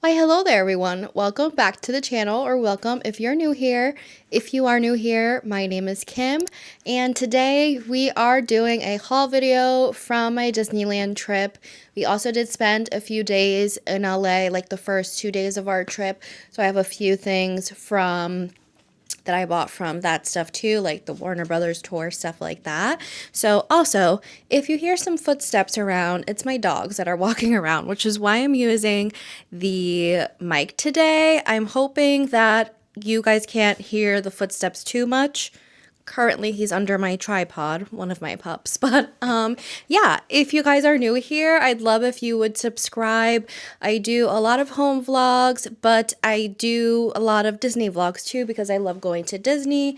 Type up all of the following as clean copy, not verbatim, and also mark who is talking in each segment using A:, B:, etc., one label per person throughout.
A: Why, hello there, everyone. Welcome back to the channel, or welcome if you're new here. If you are new here, my name is Kim, and today we are doing a haul video from my Disneyland trip. We also did spend a few days in LA, like the first 2 days of our trip, so I have a few things that I bought from that stuff too, like the Warner Brothers tour, stuff like that. So also, if you hear some footsteps around, it's my dogs that are walking around, which is why I'm using the mic today. I'm hoping that you guys can't hear the footsteps too much. Currently, he's under my tripod, one of my pups. But yeah, if you guys are new here, I'd love if you would subscribe. I do a lot of home vlogs, but I do a lot of Disney vlogs too because I love going to Disney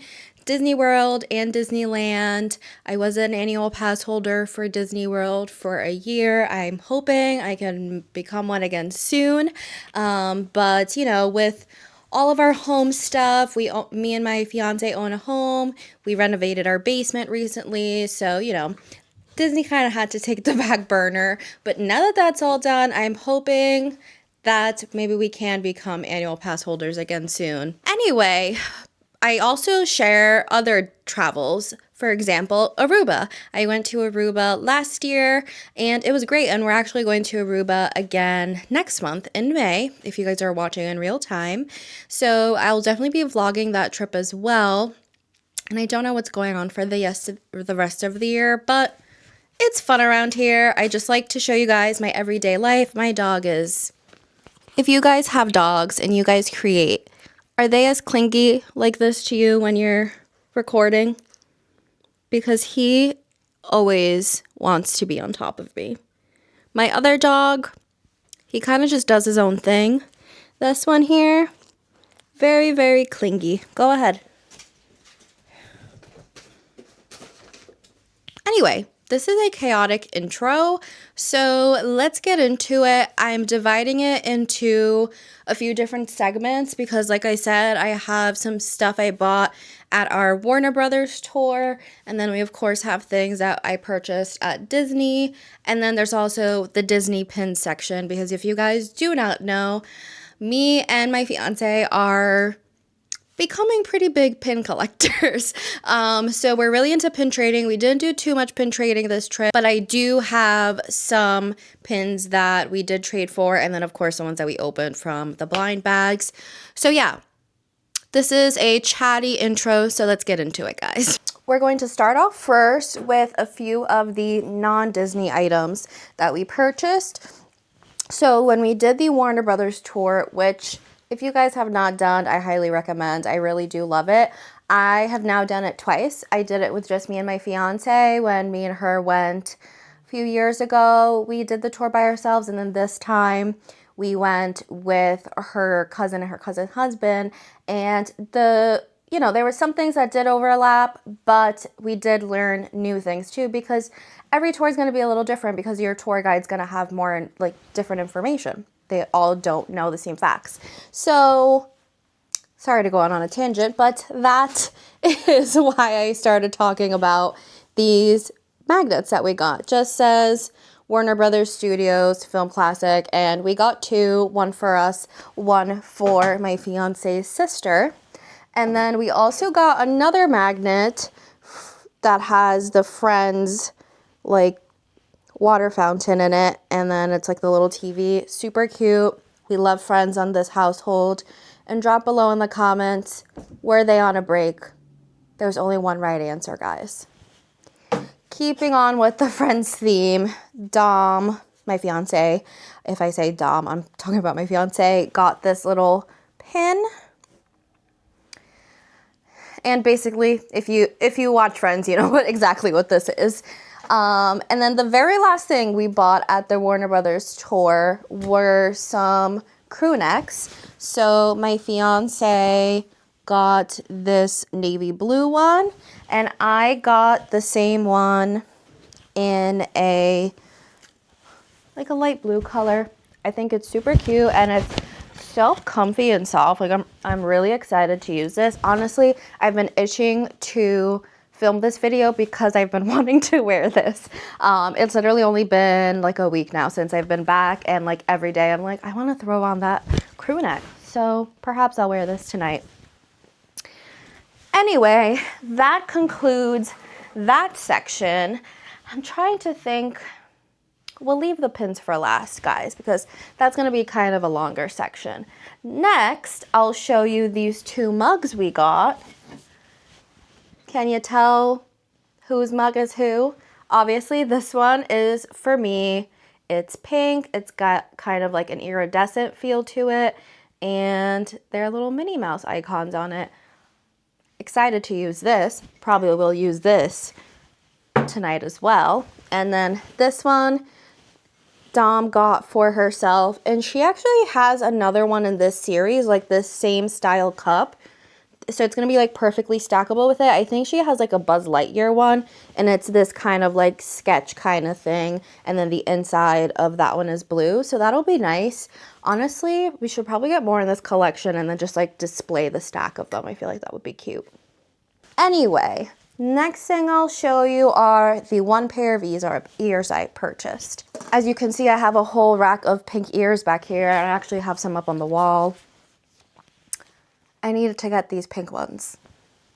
A: World and Disneyland. I was an annual pass holder for Disney World for a year. I'm hoping I can become one again soon. But you know, with all of our home stuff, me and my fiance own a home. We renovated our basement recently, so you know, Disney kind of had to take the back burner. But now that that's all done, I'm hoping that maybe we can become annual pass holders again soon. Anyway, I also share other travels. For example, Aruba. I went to Aruba last year and it was great, and we're actually going to Aruba again next month in May, if you guys are watching in real time. So I'll definitely be vlogging that trip as well. And I don't know what's going on for the rest of the year, but it's fun around here. I just like to show you guys my everyday life. My dog is... If you guys have dogs and you guys create, are they as clingy like this to you when you're recording? Because he always wants to be on top of me. My other dog, he kind of just does his own thing. This one here, very, very clingy. Go ahead. Anyway, this is a chaotic intro, so let's get into it. I'm dividing it into a few different segments because, like I said, I have some stuff I bought at our Warner Brothers tour, and then we of course have things that I purchased at Disney, and then there's also the Disney pin section, because if you guys do not know, me and my fiance are becoming pretty big pin collectors. So we're really into pin trading. We didn't do too much pin trading this trip, but I do have some pins that we did trade for, and then of course the ones that we opened from the blind bags. So yeah, this is a chatty intro, so let's get into it, guys. We're going to start off first with a few of the non-Disney items that we purchased. So when we did the Warner Brothers tour, which if you guys have not done, I highly recommend. I really do love it. I have now done it twice. I did it with just me and my fiance when me and her went a few years ago. We did the tour by ourselves, and then this time we went with her cousin and her cousin's husband. And there were some things that did overlap, but we did learn new things too, because every tour is going to be a little different because your tour guide's going to have more like different information. They all don't know the same facts. So, sorry to go on a tangent, but that is why I started talking about these magnets that we got. Just says Warner Brothers Studios Film Classic, and we got two, one for us, one for my fiance's sister. And then we also got another magnet that has the Friends, like, water fountain in it, and then it's like the little TV. Super cute. We love Friends on this household. And drop below in the comments, were they on a break? There's only one right answer, guys. Keeping on with the Friends theme, Dom, my fiance, if I say Dom, I'm talking about my fiance, got this little pin. And basically, if you watch Friends, you know exactly what this is. And then the very last thing we bought at the Warner Brothers tour were some crew necks. So my fiance got this navy blue one, and I got the same one in a light blue color. I think it's super cute, and it's so comfy and soft. Like I'm really excited to use this. Honestly, I've been itching to film this video because I've been wanting to wear this. It's literally only been like a week now since I've been back, and like every day I'm like, I want to throw on that crew neck. So perhaps I'll wear this tonight. Anyway, that concludes that section. I'm trying to think. We'll leave the pins for last, guys, because that's going to be kind of a longer section. Next, I'll show you these 2 mugs we got. Can you tell whose mug is who? Obviously, this one is for me. It's pink. It's got kind of like an iridescent feel to it, and there are little Minnie Mouse icons on it. Excited to use this. Probably will use this tonight as well. And then this one Dom got for herself, and she actually has another one in this series, like this same style cup. So it's going to be like perfectly stackable with it. I think she has like a Buzz Lightyear one, and it's this kind of like sketch kind of thing. And then the inside of that one is blue. So that'll be nice. Honestly, we should probably get more in this collection and then just like display the stack of them. I feel like that would be cute. Anyway, next thing I'll show you are the 1 pair of ears I purchased. As you can see, I have a whole rack of pink ears back here. I actually have some up on the wall. I needed to get these pink ones.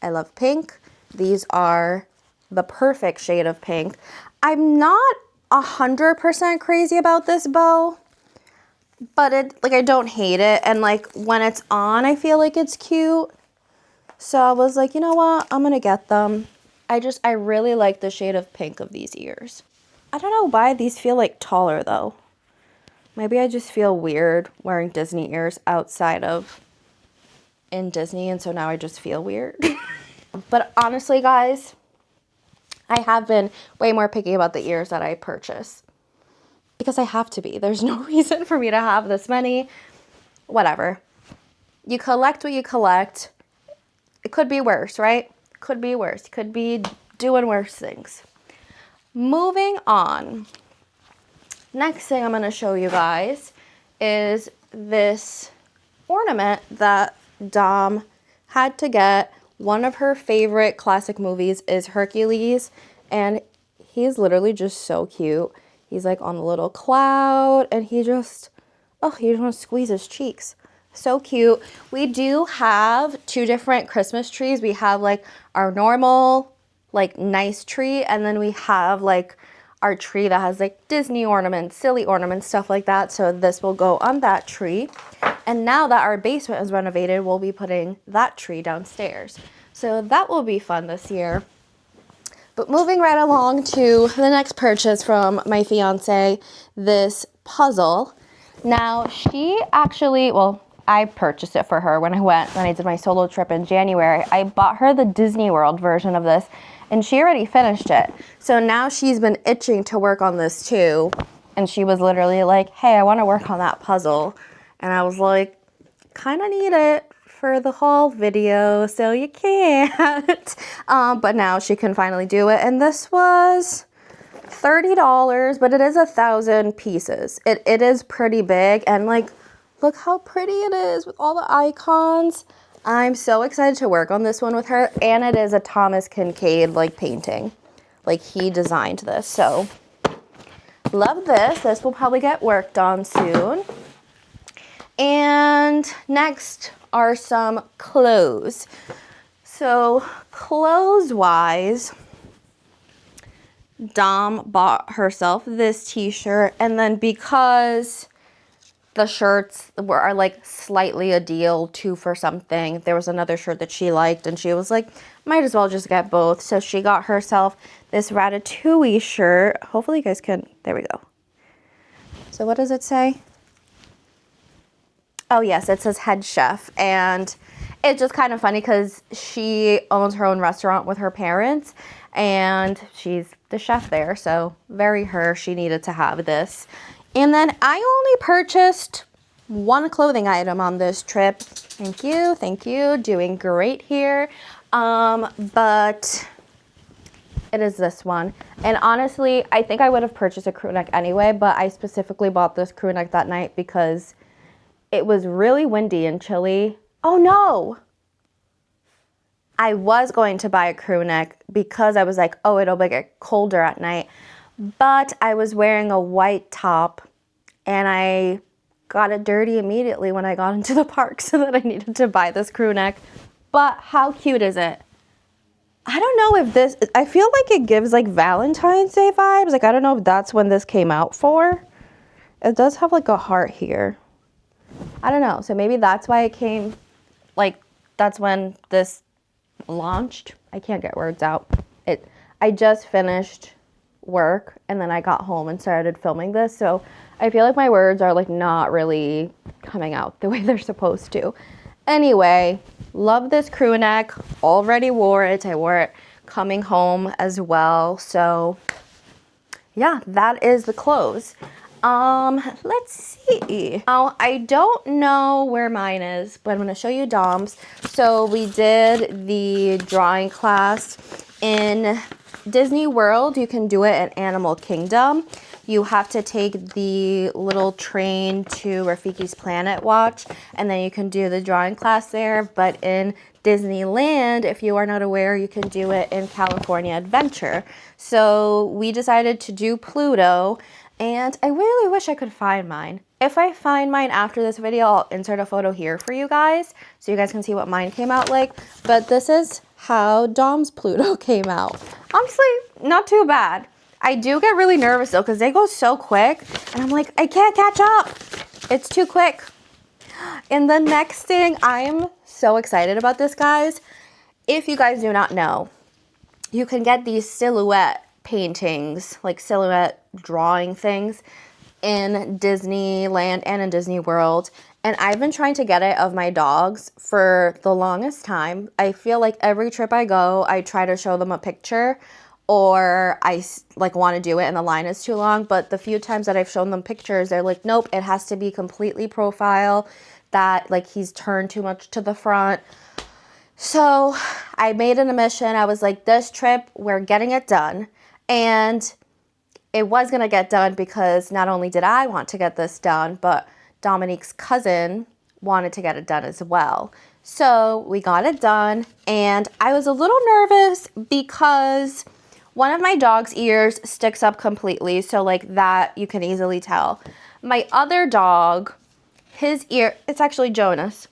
A: I love pink. These are the perfect shade of pink. I'm not 100% crazy about this bow, but I don't hate it. And like when it's on, I feel like it's cute. So I was like, you know what? I'm gonna get them. I really like the shade of pink of these ears. I don't know why these feel like taller though. Maybe I just feel weird wearing Disney ears outside of in Disney, and so now I just feel weird. But honestly, guys, I have been way more picky about the ears that I purchase because I have to be. There's no reason for me to have this many. Whatever. You collect what you collect. It could be worse, right? Could be worse. Could be doing worse things. Moving on. Next thing I'm going to show you guys is this ornament that Dom had to get. One of her favorite classic movies is Hercules, and he's literally just so cute. He's like on a little cloud, and you just want to squeeze his cheeks. So cute. We do have 2 different Christmas trees. We have like our normal, like nice tree, and then we have like our tree that has like Disney ornaments, silly ornaments, stuff like that. So this will go on that tree. And now that our basement is renovated, we'll be putting that tree downstairs. So that will be fun this year. But moving right along to the next purchase from my fiance, this puzzle. Now she actually, well, I purchased it for her when I did my solo trip in January. I bought her the Disney World version of this, and she already finished it. So now she's been itching to work on this too. And she was literally like, hey, I want to work on that puzzle. And I was like, kind of need it for the haul video, so you can't. But now she can finally do it. And this was $30, but it is 1,000 pieces. It is pretty big, and like, look how pretty it is with all the icons. I'm so excited to work on this one with her, and it is a Thomas Kincaid like painting. Like he designed this, so love this. This will probably get worked on soon. And next are some clothes. So clothes-wise, Dom bought herself this t-shirt, and then because the shirts are like slightly a deal, 2 for something, there was another shirt that she liked, and she was like, might as well just get both. So she got herself this Ratatouille shirt. Hopefully you guys can, there we go. So what does it say? Oh yes, it says head chef, and it's just kind of funny because she owns her own restaurant with her parents, and she's the chef there, so very her. She needed to have this. And then I only purchased 1 clothing item on this trip. Thank you, doing great here. But it is this one. And honestly, I think I would have purchased a crew neck anyway, but I specifically bought this crew neck that night because it was really windy and chilly. Oh no! I was going to buy a crew neck because I was like, oh, it'll get colder at night. But I was wearing a white top and I got it dirty immediately when I got into the park, so that I needed to buy this crew neck. But how cute is it? I don't know if this, I feel like it gives like Valentine's Day vibes. Like, I don't know if that's when this came out for. It does have like a heart here. I don't know. So maybe that's why it came, like, that's when this launched. I can't get words out. I just finished work and then I got home and started filming this, so I feel like my words are like not really coming out the way they're supposed to. Anyway, love this crew neck. Already wore it. I wore it coming home as well. So yeah, that is the clothes. Let's see. Now, I don't know where mine is, but I'm going to show you Dom's. So we did the drawing class in Disney World. You can do it at Animal Kingdom. You have to take the little train to Rafiki's Planet Watch, and then you can do the drawing class there. But in Disneyland, if you are not aware, you can do it in California Adventure. So we decided to do Pluto, and I really wish I could find mine. If I find mine after this video, I'll insert a photo here for you guys so you guys can see what mine came out like. But this is how Dom's Pluto came out. Honestly, not too bad. I do get really nervous though because they go so quick and I'm like, I can't catch up. It's too quick. And the next thing, I am so excited about this, guys. If you guys do not know, you can get these silhouette paintings, like silhouette drawing things in Disneyland and in Disney World. And I've been trying to get it of my dogs for the longest time. I feel like every trip I go, I try to show them a picture, or I like want to do it and the line is too long. But the few times that I've shown them pictures, they're like, nope, it has to be completely profile, that like he's turned too much to the front. So I made an admission. I was like, this trip, we're getting it done. And it was going to get done because not only did I want to get this done, but Dominique's cousin wanted to get it done as well. So we got it done, and I was a little nervous because one of my dog's ears sticks up completely, so like that you can easily tell. My other dog, his ear, it's actually Jonas.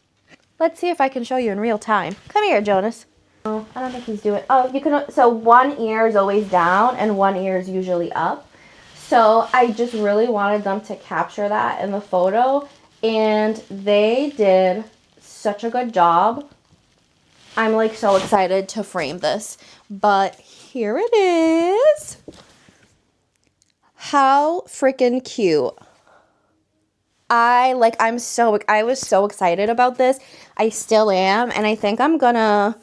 A: Let's see if I can show you in real time. Come here, Jonas. Oh, I don't think he's doing, oh, you can, so one ear is always down and one ear is usually up. So I just really wanted them to capture that in the photo, and they did such a good job. I'm like so excited to frame this, but here it is. How freaking cute. I was so excited about this. I still am, and I think I'm gonna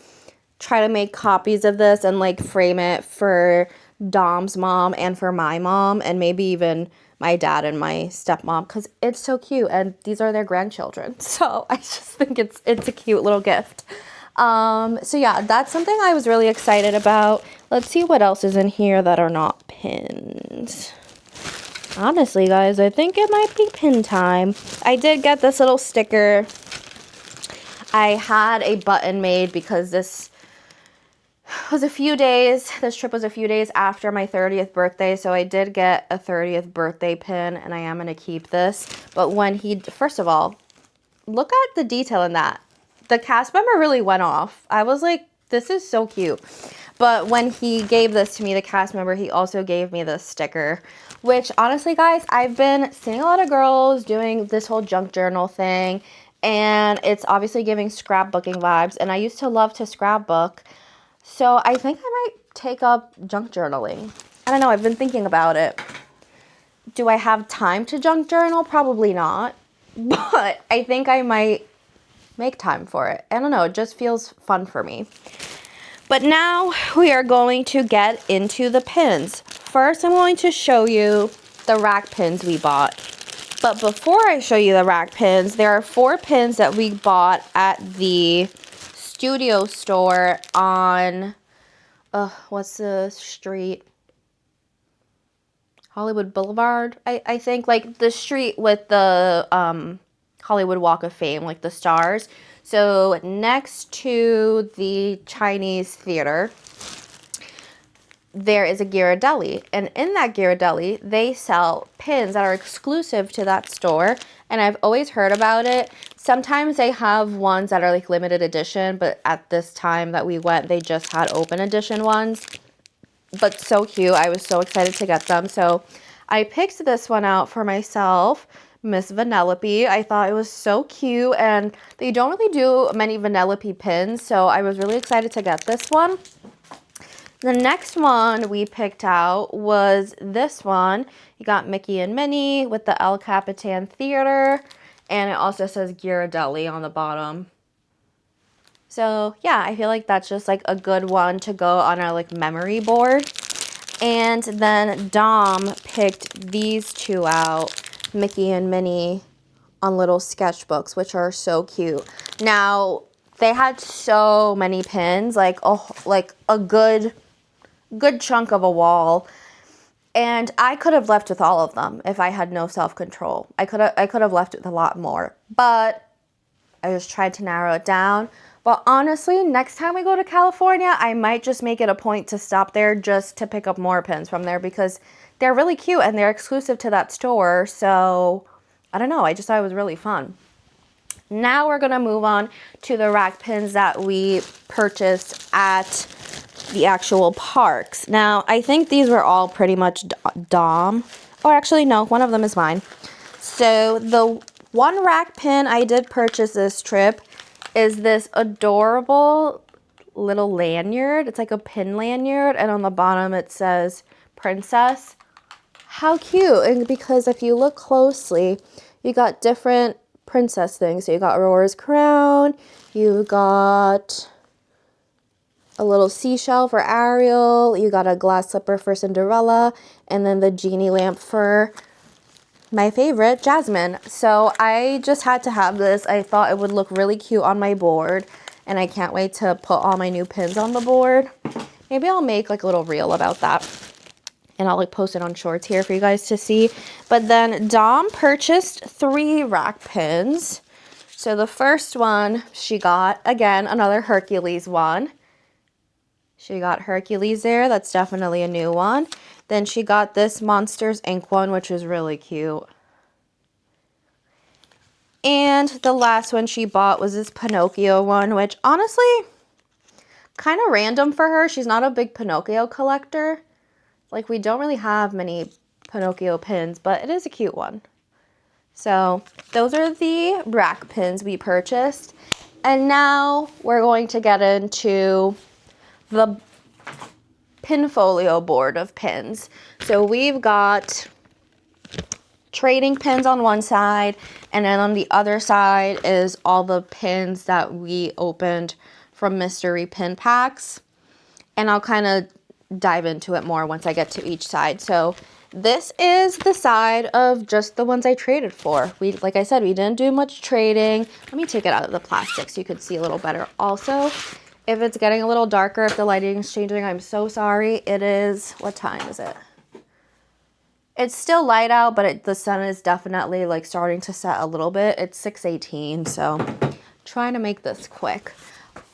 A: try to make copies of this and like frame it for Dom's mom and for my mom, and maybe even my dad and my stepmom, because it's so cute and these are their grandchildren. So I just think it's a cute little gift. So yeah, that's something I was really excited about. Let's see what else is in here that are not pins. Honestly, guys, I think it might be pin time. I did get this little sticker. I had a button made because this trip was a few days after my 30th birthday, so I did get a 30th birthday pin, and I am going to keep this. But first of all, look at the detail in that. The cast member really went off. I was like, this is so cute. But when he gave this to me, the cast member, he also gave me this sticker, which honestly, guys, I've been seeing a lot of girls doing this whole junk journal thing, and it's obviously giving scrapbooking vibes, and I used to love to scrapbook. So I think I might take up junk journaling. I don't know, I've been thinking about it. Do I have time to junk journal? Probably not. But I think I might make time for it. I don't know, it just feels fun for me. But now we are going to get into the pins. First, I'm going to show you the rack pins we bought. But before I show you the rack pins, there are 4 pins that we bought at the studio store on what's the street, Hollywood Boulevard, I think, like the street with the Hollywood Walk of Fame, like the stars. So next to the Chinese theater, there is a Ghirardelli, and in that Ghirardelli, they sell pins that are exclusive to that store, and I've always heard about it. Sometimes they have ones that are like limited edition, but at this time that we went, they just had open edition ones. But so cute. I was so excited to get them. So I picked this one out for myself, Miss Vanellope. I thought it was so cute, and they don't really do many Vanellope pins, so I was really excited to get this one. The next one we picked out was this one. You got Mickey and Minnie with the El Capitan Theater, and it also says Ghirardelli on the bottom. So yeah, I feel like that's just like a good one to go on our like memory board. And then Dom picked these two out, Mickey and Minnie on little sketchbooks, which are so cute. Now, they had so many pins, like a good chunk of a wall, and I could have left with all of them if I had no self-control. I could have left with a lot more, but I just tried to narrow it down. But honestly, next time we go to California, I might just make it a point to stop there just to pick up more pins from there, because they're really cute and they're exclusive to that store. So I don't know, I just thought it was really fun. Now we're gonna move on to the rack pins that we purchased at the actual parks. Now, I think these were all pretty much Dom. Or actually, no, one of them is mine. So the one rack pin I did purchase this trip is this adorable little lanyard. It's like a pin lanyard, and on the bottom it says princess. How cute. And because if you look closely, you got different princess things. So you got Aurora's crown, you got a little seashell for Ariel, you got a glass slipper for Cinderella, and then the genie lamp for my favorite, Jasmine. So I just had to have this. I thought it would look really cute on my board, and I can't wait to put all my new pins on the board. Maybe I'll make like a little reel about that, and I'll like post it on shorts here for you guys to see. But then Dom purchased 3 rack pins. So the first one she got, again, another Hercules one. She got Hercules there. That's definitely a new one. Then she got this Monsters Inc. one, which is really cute. And the last one she bought was this Pinocchio one, which honestly, kind of random for her. She's not a big Pinocchio collector. Like, we don't really have many Pinocchio pins, but it is a cute one. So those are the rack pins we purchased. And now we're going to get into the Pinfolio board of pins. So we've got trading pins on one side, and then on the other side is all the pins that we opened from mystery pin packs. And I'll kind of dive into it more once I get to each side. So this is the side of just the ones I traded for. Like I said, we didn't do much trading. Let me take it out of the plastic so you could see a little better. Also, if it's getting a little darker, if the lighting is changing, I'm so sorry. It is, what time is it? It's still light out, but the sun is definitely like starting to set a little bit. It's 6:18, so trying to make this quick.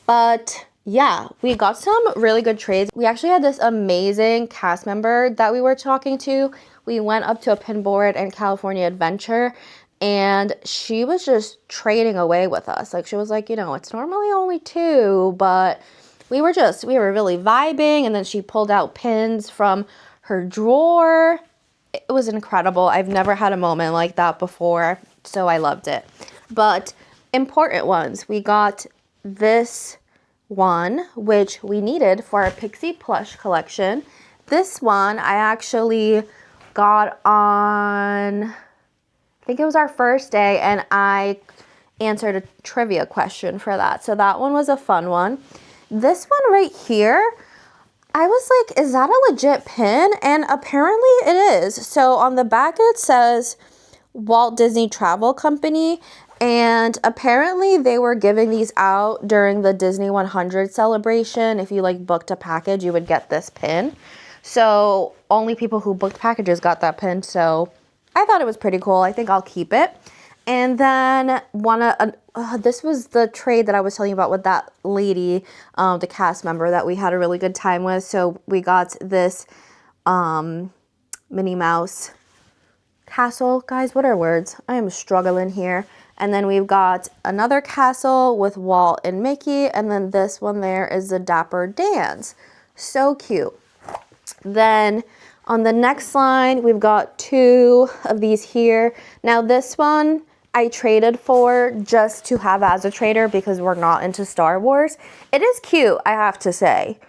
A: But yeah, we got some really good trades. We actually had this amazing cast member that we were talking to. We went up to a pin board in California Adventure, and she was just trading away with us. Like, she was like, you know, it's normally only 2, but we were really vibing. And then she pulled out pins from her drawer. It was incredible. I've never had a moment like that before, so I loved it. But important ones, we got this one, which we needed for our Pixie plush collection. This one I actually got on, I think it was our first day, and I answered a trivia question for that. So that one was a fun one. This one right here, I was like, is that a legit pin? And apparently it is. So on the back it says Walt Disney Travel Company, and apparently they were giving these out during the Disney 100 celebration. If you like booked a package, you would get this pin. So only people who booked packages got that pin. So I thought it was pretty cool. I think I'll keep it. And then this was the trade that I was telling you about with that lady, the cast member that we had a really good time with. So we got this Minnie Mouse castle. Guys, what are words? I am struggling here. And then we've got another castle with Walt and Mickey. And then this one there is the Dapper Dans. So cute. Then on the next line, we've got 2 of these here. Now this one I traded for just to have as a trader because we're not into Star Wars. It is cute, I have to say,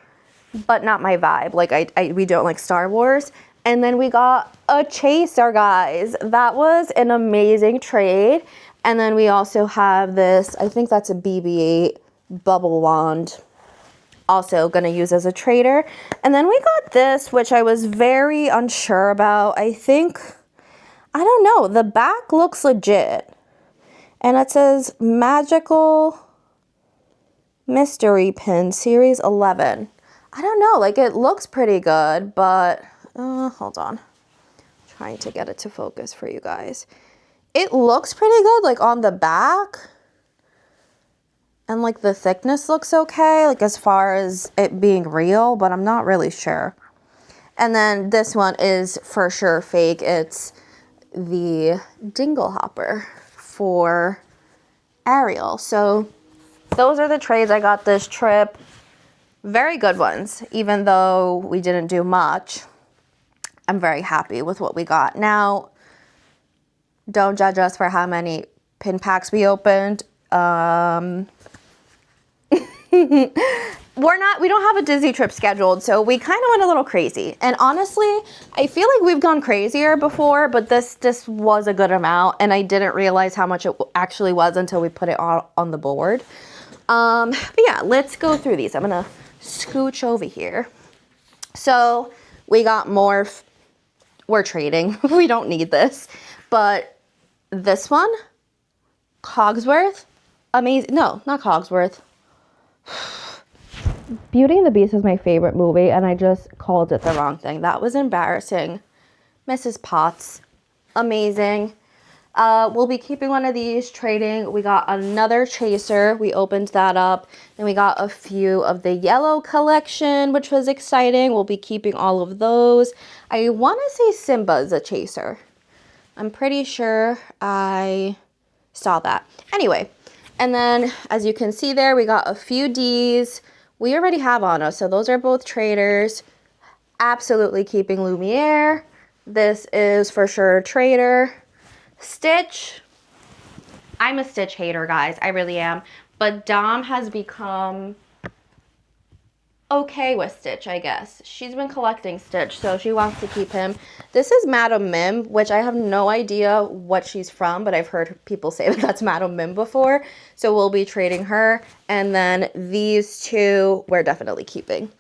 A: but not my vibe. Like we don't like Star Wars. And then we got a chaser, guys. That was an amazing trade. And then we also have this, I think that's a BB-8 bubble wand. Also gonna use as a trader. And then we got this, which I was very unsure about. I don't know, the back looks legit. And it says Magical Mystery Pin Series 11. I don't know, like it looks pretty good, but hold on. Trying to get it to focus for you guys. It looks pretty good, like on the back. And like the thickness looks okay, like as far as it being real, but I'm not really sure. And then this one is for sure fake. It's the Dingle Hopper for Ariel. So those are the trades I got this trip. Very good ones, even though we didn't do much. I'm very happy with what we got. Now, don't judge us for how many pin packs we opened. We don't have a Disney trip scheduled, so we kind of went a little crazy. And honestly, I feel like we've gone crazier before, but this was a good amount, and I didn't realize how much it actually was until we put it on the board. But yeah, let's go through these. I'm gonna scooch over here. So we got more. We're trading. We don't need this, but this one, Cogsworth, amazing. No, not Cogsworth. Beauty and the Beast is my favorite movie, and I just called it the wrong thing. That was embarrassing. Mrs. Potts, amazing. We'll be keeping one of these, trading. We got another chaser. We opened that up. Then we got a few of the yellow collection, which was exciting. We'll be keeping all of those. I want to say Simba's a chaser. I'm pretty sure I saw that. Anyway, and then as you can see there, we got a few Ds. We already have Anna, so those are both traders. Absolutely keeping Lumiere. This is for sure a trader. Stitch. I'm a Stitch hater, guys. I really am. But Dom has become okay with Stitch, I guess. She's been collecting Stitch, so she wants to keep him. This is Madame Mim, which I have no idea what she's from, but I've heard people say that that's Madame Mim before. So we'll be trading her. And then these 2 we're definitely keeping.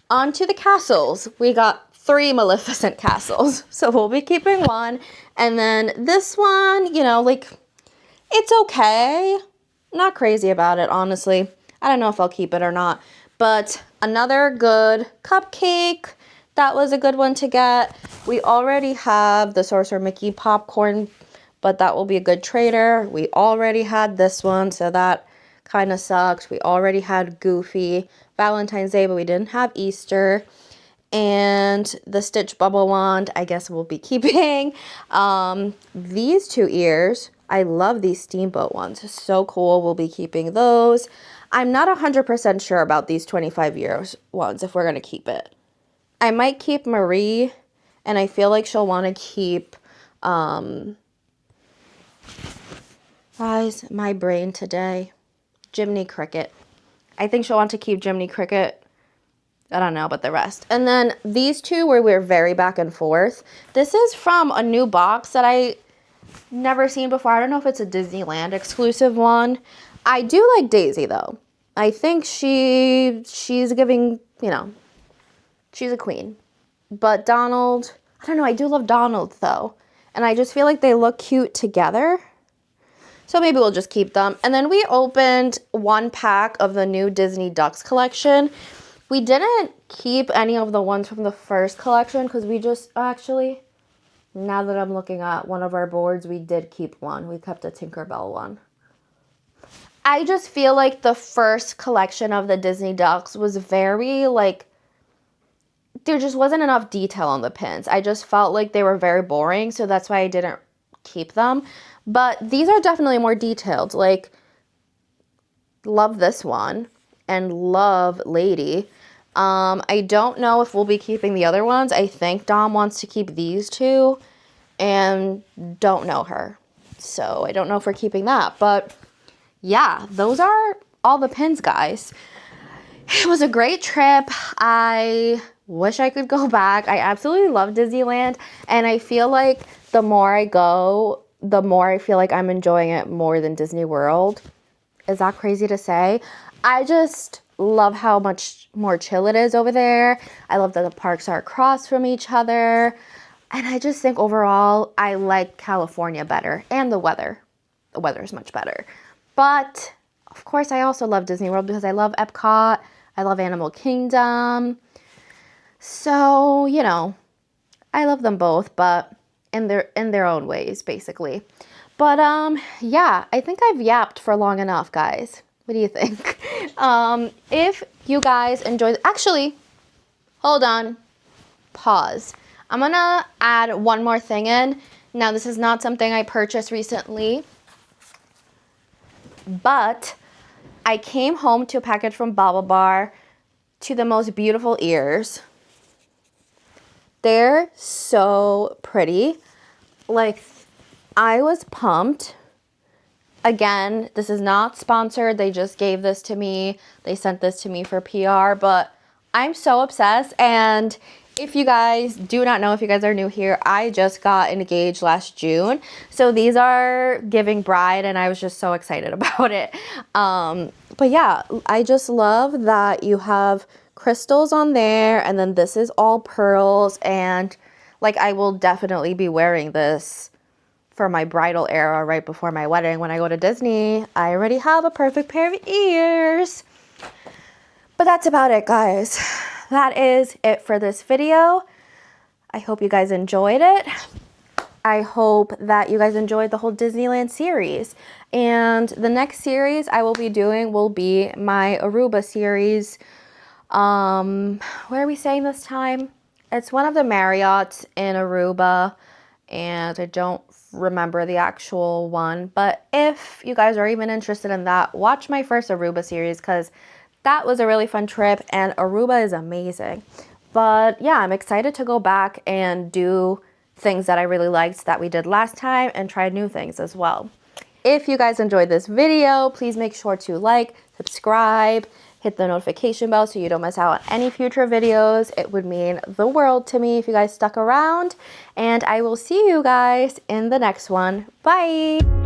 A: On to the castles. We got 3 Maleficent castles. So we'll be keeping one. And then this one, you know, like, it's okay. Not crazy about it, honestly. I don't know if I'll keep it or not. But another good cupcake. That was a good one to get. We already have the Sorcerer Mickey popcorn, but that will be a good trader. We already had this one, so that kind of sucks. We already had Goofy Valentine's Day, but we didn't have Easter. And the Stitch Bubble Wand, I guess we'll be keeping. These 2 ears, I love these Steamboat ones. So cool. We'll be keeping those. I'm not 100% sure about these 25 years ones, if we're going to keep it. I might keep Marie, and I feel like she'll want to keep, guys, my brain today, Jiminy Cricket. I think she'll want to keep Jiminy Cricket. I don't know about the rest. And then these 2 where we're very back and forth. This is from a new box that I never seen before. I don't know if it's a Disneyland exclusive one. I do like Daisy, though. I think she's giving, you know, she's a queen. But Donald, I don't know. I do love Donald, though. And I just feel like they look cute together. So maybe we'll just keep them. And then we opened 1 pack of the new Disney Ducks collection. We didn't keep any of the ones from the first collection because we just, actually, Now that I'm looking at one of our boards, we did keep one. We kept a Tinkerbell one. I just feel like the first collection of the Disney ducks was very, like, there just wasn't enough detail on the pins. I just felt like they were very boring, so that's why I didn't keep them. But these are definitely more detailed. Like, love this one and love Lady. I don't know if we'll be keeping the other ones. I think Dom wants to keep these two and don't know her. So I don't know if we're keeping that. But yeah, those are all the pins, guys. It was a great trip. I wish I could go back. I absolutely love Disneyland. And I feel like the more I go, the more I feel like I'm enjoying it more than Disney World. Is that crazy to say? I just love how much more chill it is over there. I love that the parks are across from each other. And I just think overall, I like California better. And the weather. The weather is much better. But, of course, I also love Disney World because I love Epcot. I love Animal Kingdom. So, you know, I love them both, but in their own ways, basically. But, yeah, I think I've yapped for long enough, guys. What do you think? If you guys enjoyed... Actually, hold on. Pause. I'm going to add one more thing in. Now, this is not something I purchased recently, but I came home to a package from Baublebar to the most beautiful ears. They're so pretty. Like, I was pumped. Again, this is not sponsored. They just gave this to me. They sent this to me for PR, but I'm so obsessed. And if you guys do not know, if you guys are new here, I just got engaged last June. So these are giving bride, and I was just so excited about it. But yeah, I just love that you have crystals on there, and then this is all pearls, and like I will definitely be wearing this for my bridal era right before my wedding. When I go to Disney, I already have a perfect pair of ears. But that's about it, guys. That is it for this video. I hope you guys enjoyed it. I hope that you guys enjoyed the whole Disneyland series. And the next series I will be doing will be my Aruba series. Where are we staying this time? It's one of the Marriotts in Aruba, and I don't remember the actual one. But if you guys are even interested in that, watch my first Aruba series, because that was a really fun trip, and Aruba is amazing. But yeah, I'm excited to go back and do things that I really liked that we did last time and try new things as well. If you guys enjoyed this video, please make sure to like, subscribe, hit the notification bell so you don't miss out on any future videos. It would mean the world to me if you guys stuck around. And I will see you guys in the next one. Bye!